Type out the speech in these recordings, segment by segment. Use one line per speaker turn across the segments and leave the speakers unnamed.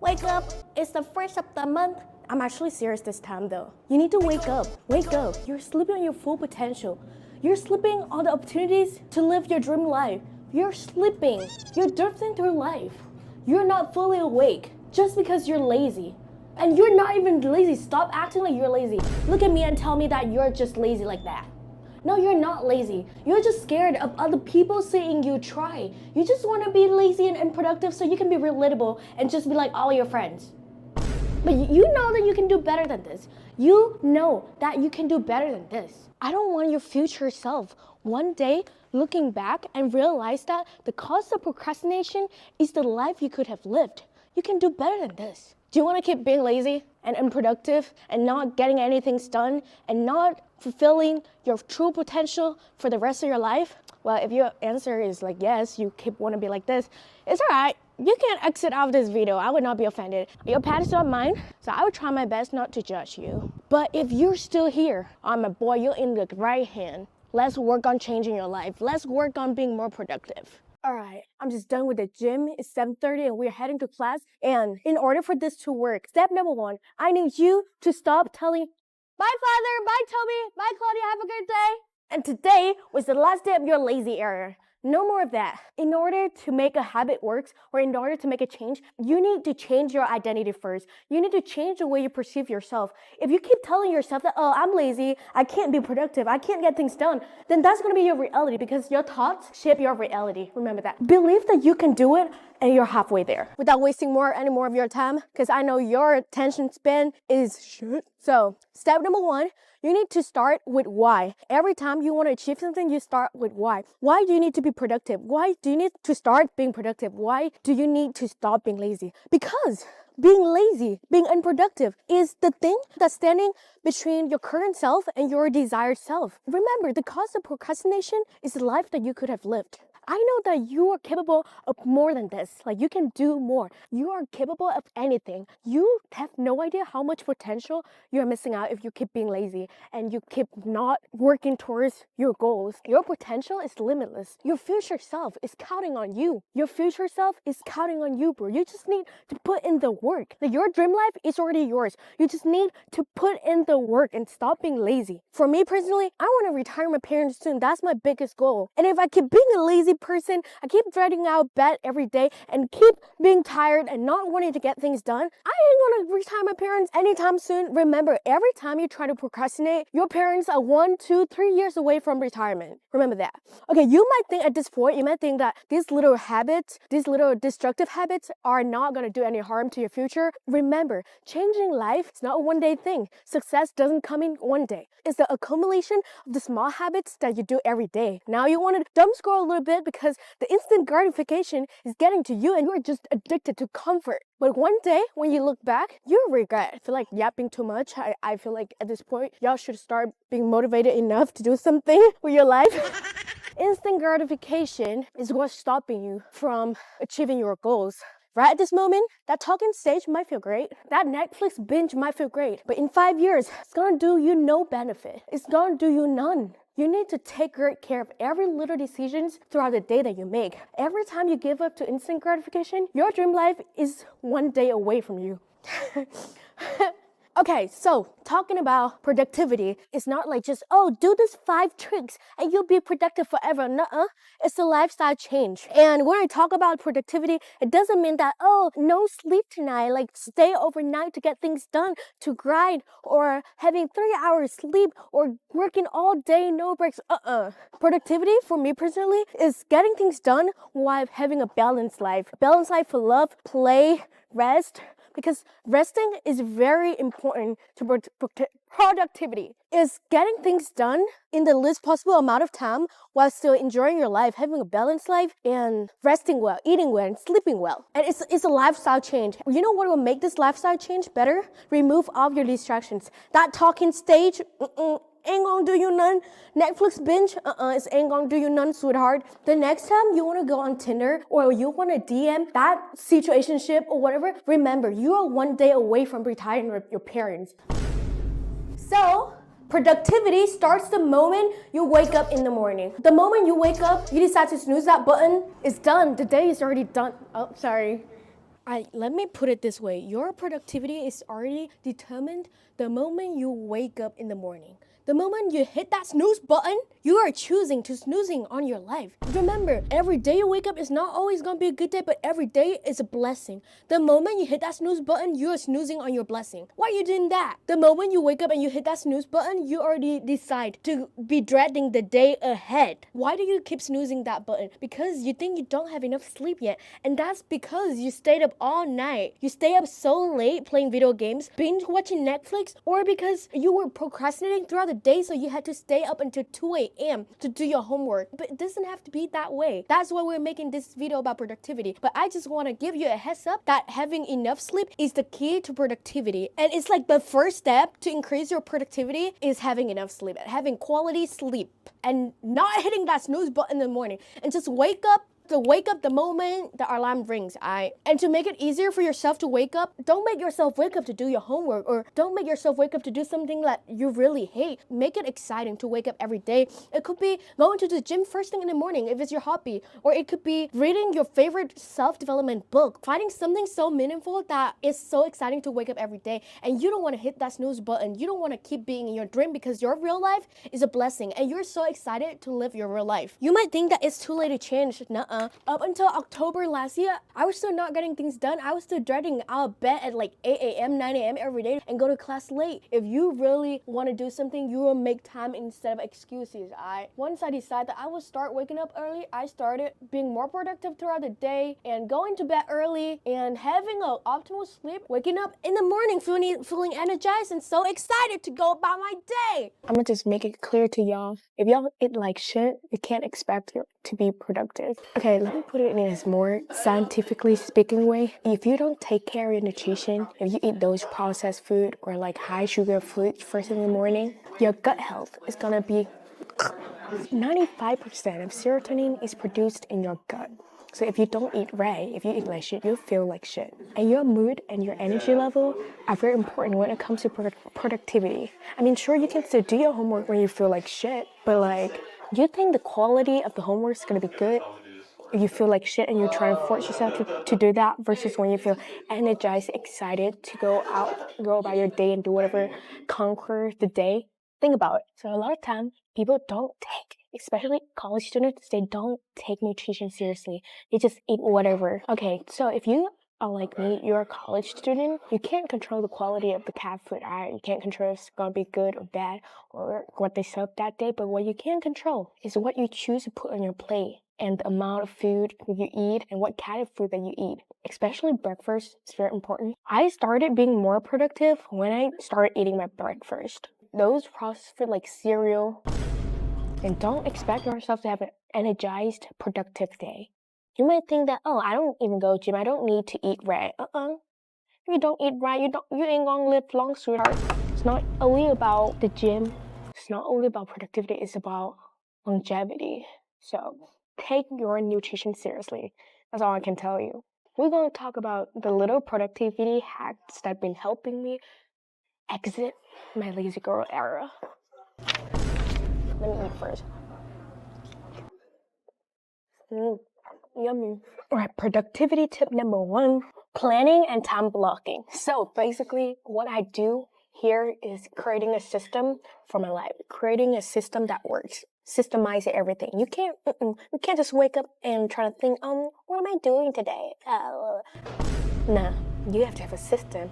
Wake up, it's the first of the month. I'm actually serious this time though. You need to wake up. Wake up. You're sleeping on your full potential. You're sleeping on the opportunities to live your dream life. You're sleeping. You're drifting through life. You're not fully awake just because you're lazy. And you're not even lazy. Stop acting like you're lazy. Look at me and tell me that you're just lazy like that. No, you're not lazy. You're just scared of other people seeing you try. You just want to be lazy and productive so you can be relatable and just be like all your friends. But you know that you can do better than this. You know that you can do better than this. I don't want your future self one day looking back and realize that the cost of procrastination is the life you could have lived. You can do better than this. Do you want to keep being lazy and unproductive and not getting anything done and not fulfilling your true potential for the rest of your life? Well, if your answer is like yes, you keep want to be like this, it's alright. You can exit out of this video. I would not be offended. Your path is not mine, so I would try my best not to judge you. But if you're still here, I'm a boy, you're in the right hand. Let's work on changing your life. Let's work on being more productive. All right, I'm just done with the gym. It's 7:30 and we're heading to class. And in order for this to work, step number 1, I need you to stop telling, bye Father, bye Toby, bye Claudia, have a good day. And today was the last day of your lazy era. No more of that. In order to make a habit work, or in order to make a change, you need to change your identity first. You need to change the way you perceive yourself. If you keep telling yourself that, oh, I'm lazy, I can't be productive, I can't get things done, then that's going to be your reality because your thoughts shape your reality. Remember that. Believe that you can do it and you're halfway there. Without wasting any more of your time, because I know your attention span is shit. So, step number 1, you need to start with why. Every time you want to achieve something, you start with why. Why do you need to be productive? Why do you need to start being productive? Why do you need to stop being lazy? Because being lazy, being unproductive is the thing that's standing between your current self and your desired self. Remember, the cost of procrastination is the life that you could have lived. I know that you are capable of more than this. Like, you can do more. You are capable of anything. You have no idea how much potential you're missing out if you keep being lazy and you keep not working towards your goals. Your potential is limitless. Your future self is counting on you. Your future self is counting on you, bro. You just need to put in the work. Like, your dream life is already yours. You just need to put in the work and stop being lazy. For me personally, I want to retire my parents soon. That's my biggest goal. And if I keep being a lazy person, I keep dreading out of bed every day and keep being tired and not wanting to get things done, I ain't gonna retire my parents anytime soon. Remember, every time you try to procrastinate, your parents are 1, 2, 3 years away from retirement. Remember that. Okay, you might think at this point, you might think that these little habits, these little destructive habits are not gonna do any harm to your future. Remember, changing life is not a one-day thing. Success doesn't come in one day. It's the accumulation of the small habits that you do every day. Now you want to dumb scroll a little bit because the instant gratification is getting to you and you're just addicted to comfort. But one day, when you look back, you'll regret. I feel like yapping too much. I feel like at this point, y'all should start being motivated enough to do something with your life. Instant gratification is what's stopping you from achieving your goals. Right at this moment, that talking stage might feel great. That Netflix binge might feel great. But in 5 years, it's gonna do you no benefit. It's gonna do you none. You need to take great care of every little decisions throughout the day that you make. Every time you give up to instant gratification, your dream life is one day away from you. Okay, so talking about productivity, it's not like just, oh, do this 5 tricks and you'll be productive forever. Nuh-uh. It's a lifestyle change. And when I talk about productivity, it doesn't mean that, oh, no sleep tonight, like stay overnight to get things done, to grind, or having 3 hours sleep, or working all day, no breaks. Productivity, for me personally, is getting things done while having a balanced life. A balanced life for love, play, rest. Because resting is very important to productivity. Is getting things done in the least possible amount of time while still enjoying your life, having a balanced life, and resting well, eating well, and sleeping well. And it's a lifestyle change. You know what will make this lifestyle change better? Remove all your distractions. That talking stage, ain't gonna do you none. Netflix binge, it's ain't gonna do you none, sweetheart. The next time you wanna go on Tinder or you wanna DM that situationship or whatever, remember, you are one day away from retiring with your parents. So, productivity starts the moment you wake up in the morning. The moment you wake up, you decide to snooze that button, it's done. The day is already done. Oh, sorry. Let me put it this way. Your productivity is already determined the moment you wake up in the morning. The moment you hit that snooze button, you are choosing to snoozing on your life. Remember, every day you wake up is not always going to be a good day, but every day is a blessing. The moment you hit that snooze button, you are snoozing on your blessing. Why are you doing that? The moment you wake up and you hit that snooze button, you already decide to be dreading the day ahead. Why do you keep snoozing that button? Because you think you don't have enough sleep yet. And that's because you stayed up all night. You stay up so late playing video games, binge watching Netflix, or because you were procrastinating throughout the day, so you had to stay up until 2 a.m. to do your homework. But it doesn't have to be that way. That's why we're making this video about productivity. But I just want to give you a heads up that having enough sleep is the key to productivity. And it's like the first step to increase your productivity is having enough sleep, having quality sleep, and not hitting that snooze button in the morning, and just wake up the moment the alarm rings. And to make it easier for yourself to wake up, don't make yourself wake up to do your homework, or don't make yourself wake up to do something that you really hate. Make it exciting to wake up every day. It could be going to the gym first thing in the morning if it's your hobby, or it could be reading your favorite self-development book, finding something so meaningful that is so exciting to wake up every day. And you don't want to hit that snooze button. You don't want to keep being in your dream, because your real life is a blessing and you're so excited to live your real life. You might think that it's too late to change. Nuh-uh. Up until October last year, I was still not getting things done. I was still dreading out of bed at like 8 a.m., 9 a.m. every day and go to class late. If you really want to do something, you will make time instead of excuses. Once I decided that I would start waking up early, I started being more productive throughout the day and going to bed early and having an optimal sleep, waking up in the morning feeling energized and so excited to go about my day.
I'm gonna just make it clear to y'all. If y'all eat like shit, you can't expect to be productive. Okay, let me put it in a more scientifically speaking way. If you don't take care of your nutrition, if you eat those processed food or like high sugar food first in the morning, your gut health is gonna be 95% of serotonin is produced in your gut. So if you don't eat right, if you eat like shit, you'll feel like shit. And your mood and your energy level are very important when it comes to productivity. I mean, sure, you can still do your homework when you feel like shit, but like, you think the quality of the homework is gonna be good if you feel like shit and you're trying to force yourself to do that, versus when you feel energized, excited to go about your day and do whatever, conquer the day? Think about it. So a lot of times, people don't take, especially college students, they don't take nutrition seriously. They just eat whatever. Okay, so if you are like me, you're a college student, you can't control the quality of the cat food. You can't control if it's gonna be good or bad or what they serve that day, but what you can control is what you choose to put on your plate and the amount of food that you eat and what kind of food that you eat. Especially breakfast is very important. I started being more productive when I started eating my breakfast. Those processed food like cereal, and don't expect yourself to have an energized, productive day. You might think that, oh, I don't even go to gym, I don't need to eat right. If you don't eat right, you ain't gonna live long, sweetheart. It's not only about the gym, it's not only about productivity, it's about longevity. So take your nutrition seriously. That's all I can tell you. We're gonna talk about the little productivity hacks that have been helping me exit my lazy girl era. Let me eat first. Yummy. Alright, productivity tip number 1, planning and time blocking. So basically, what I do here is creating a system for my life, creating a system that works, systemize everything. You can't just wake up and try to think, what am I doing today? Nah, you have to have a system.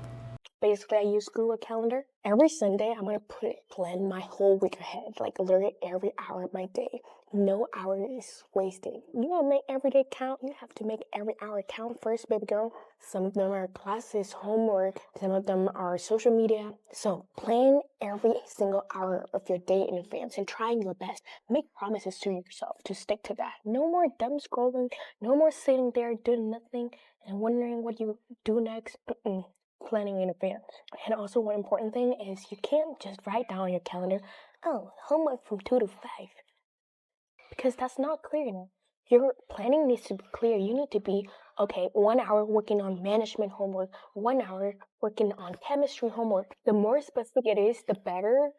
Basically, I use Google Calendar. Every Sunday, I'm gonna plan my whole week ahead, like literally every hour of my day. No hour is wasted. You wanna make every day count? You have to make every hour count first, baby girl. Some of them are classes, homework. Some of them are social media. So plan every single hour of your day in advance and trying your best. Make promises to yourself to stick to that. No more dumb scrolling. No more sitting there doing nothing and wondering what you do next. Planning in advance. And also one important thing is you can't just write down on your calendar, homework from 2 to 5. Because that's not clear enough. Your planning needs to be clear. You need to be, 1 hour working on management homework, 1 hour working on chemistry homework. The more specific it is, the better,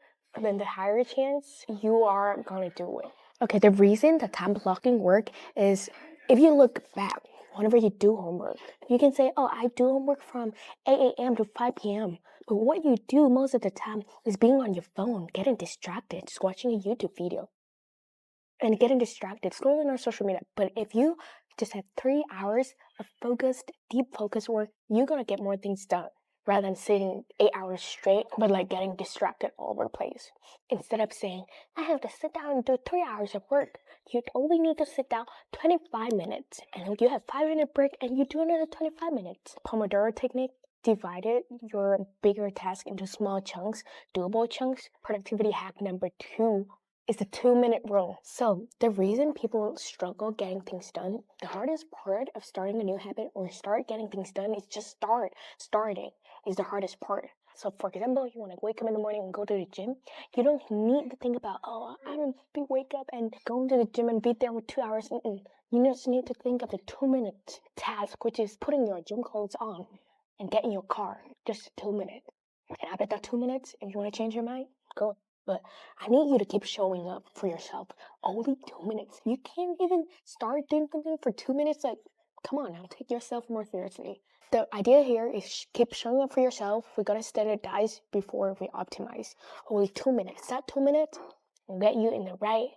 then the higher chance you are gonna do it. Okay, the reason that time blocking work is, if you look back, whenever you do homework. You can say, oh, I do homework from 8 a.m. to 5 p.m. But what you do most of the time is being on your phone, getting distracted, just watching a YouTube video. And getting distracted, scrolling on social media. But if you just have 3 hours of focused, deep focus work, you're gonna get more things done rather than sitting 8 hours straight, but like getting distracted all over the place. Instead of saying, I have to sit down and do 3 hours of work, you only need to sit down 25 minutes. And then you have 5-minute break and you do another 25 minutes. Pomodoro technique. Divided your bigger task into small chunks, doable chunks. Productivity hack number 2 is the 2-minute rule. So the reason people struggle getting things done, the hardest part of starting a new habit or start getting things done is just starting is the hardest part. So for example, you want to wake up in the morning and go to the gym, you don't need to think about, oh, I don't wake up and go to the gym and be there for 2 hours. You just need to think of the 2-minute task, which is putting your gym clothes on and get in your car. Just 2 minutes. And after that 2 minutes, if you want to change your mind, go. But I need you to keep showing up for yourself. Only 2 minutes. You can't even start doing something for 2 minutes. Like, come on now, take yourself more seriously. The idea here is keep showing up for yourself. We gotta standardize before we optimize. Only 2 minutes. That 2 minutes will get you in the right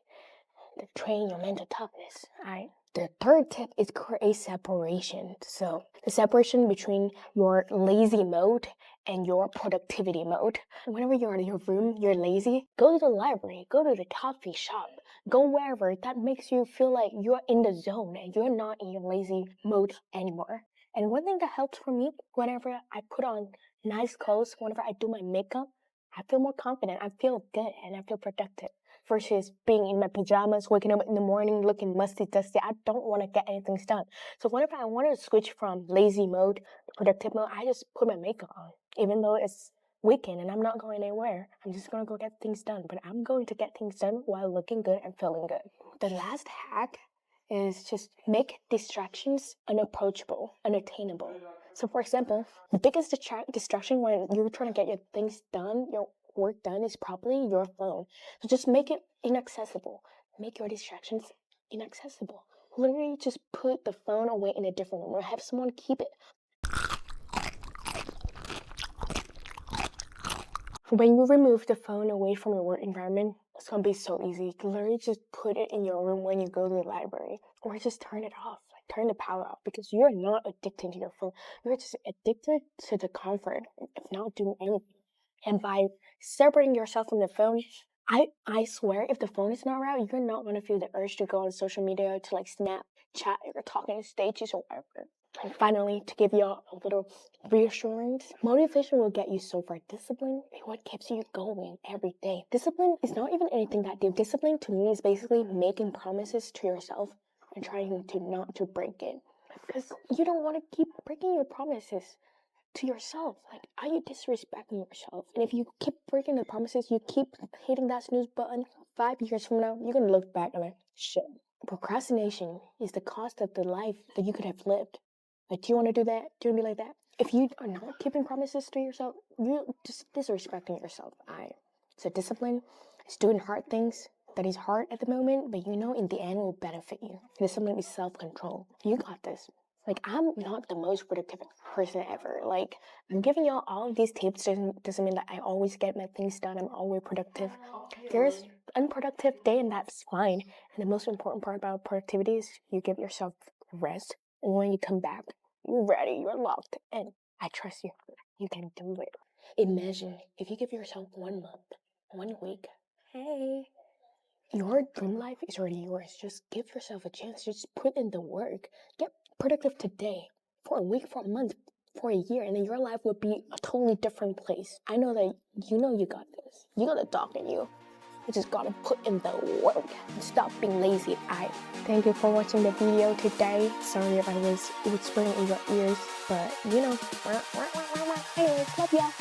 to train your mental toughness. Alright. The third tip is create separation. So the separation between your lazy mode and your productivity mode. Whenever you're in your room, you're lazy, go to the library, go to the coffee shop, go wherever that makes you feel like you're in the zone and you're not in your lazy mode anymore. And one thing that helps for me, whenever I put on nice clothes, whenever I do my makeup, I feel more confident, I feel good, and I feel productive. Versus being in my pajamas, waking up in the morning looking musty, dusty. I don't want to get anything done. So whenever I want to switch from lazy mode to productive mode, I just put my makeup on. Even though it's weekend and I'm not going anywhere, I'm just going to go get things done. But I'm going to get things done while looking good and feeling good. The last hack is just make distractions unapproachable, unattainable. So for example, the biggest distraction when you're trying to get your things done, your work done is probably your phone. So just make it inaccessible. Make your distractions inaccessible. Literally just put the phone away in a different room or have someone keep it. When you remove the phone away from your work environment, it's gonna be so easy. You can literally just put it in your room when you go to the library, or just turn it off, like turn the power off, because you're not addicted to your phone. You're just addicted to the comfort of not doing anything. And by separating yourself from the phone, I swear, if the phone is not around, you're not gonna feel the urge to go on social media to like Snapchat or talking to stages or whatever. And finally, to give you a little reassurance, motivation will get you so far. Discipline is what keeps you going every day. Discipline is not even anything that deep. Discipline to me is basically making promises to yourself and trying to not to break it. Because you don't want to keep breaking your promises to yourself. Like, are you disrespecting yourself? And if you keep breaking the promises, you keep hitting that snooze button, 5 years from now, you're gonna look back and like, shit. Procrastination is the cost of the life that you could have lived. Like, do you want to do that? Do you want to be like that? If you are not keeping promises to yourself, you're just disrespecting yourself. So discipline is doing hard things that is hard at the moment, but you know in the end will benefit you. Discipline is self-control. You got this. Like, I'm not the most productive person ever. Like, I'm giving y'all all of these tips doesn't mean that I always get my things done. I'm always productive. There's unproductive day and that's fine. And the most important part about productivity is you give yourself rest. And when you come back, you're ready, you're locked in. I trust you. You can do it. Imagine if you give yourself 1 month, 1 week. Hey, your dream life is already yours. Just give yourself a chance. Just put in the work. Get productive today, for a week, for a month, for a year, and then your life would be a totally different place. I know that you got this. You got a dog in you. You just gotta put in the work and stop being lazy. Thank you for watching the video today. Sorry if I was whispering in your ears, but you know, anyways, love ya.